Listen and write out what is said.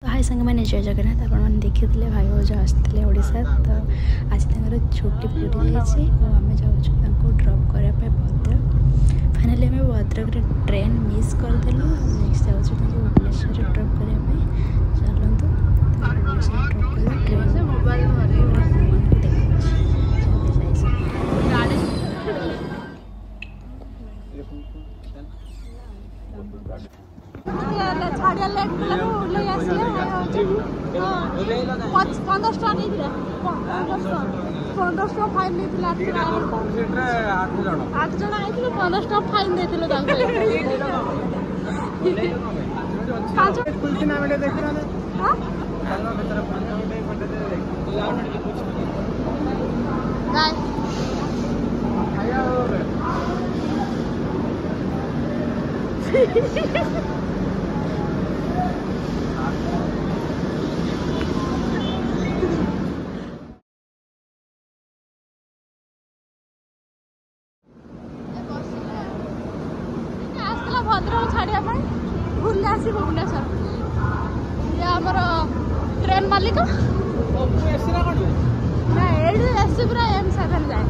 हाय सांग मैंने जय जगन्नाथ आपने देखी भाई भाज आसते ओडिशा तो आज छुट्टी पूरी जाइए आम जाऊँ ड्रप करने भद्रक फाइनाली आम भद्रक ट्रेन मिस करदेलु नेक्स्ट जाऊँ भुवनेश्वर ड्रप करने चलतु भुवनेश्वर ड्रप कर ट्रेन मोबाइल छाड़िया लेट ले आसिले 15 टका नहीं दिला 15 टका फाइन नहीं दिला 8 जन आइथिले 15 टका फाइन देथिलो तांको पांच कुलसिना बेटे देखना हां चलो भीतर 5 मिनट पड़े दे गाय आया भद्रक छाड़िया भूल आसी भुवनेश्वर ये आमर ट्रेन मालिक ना एसी पूरा M7 जाए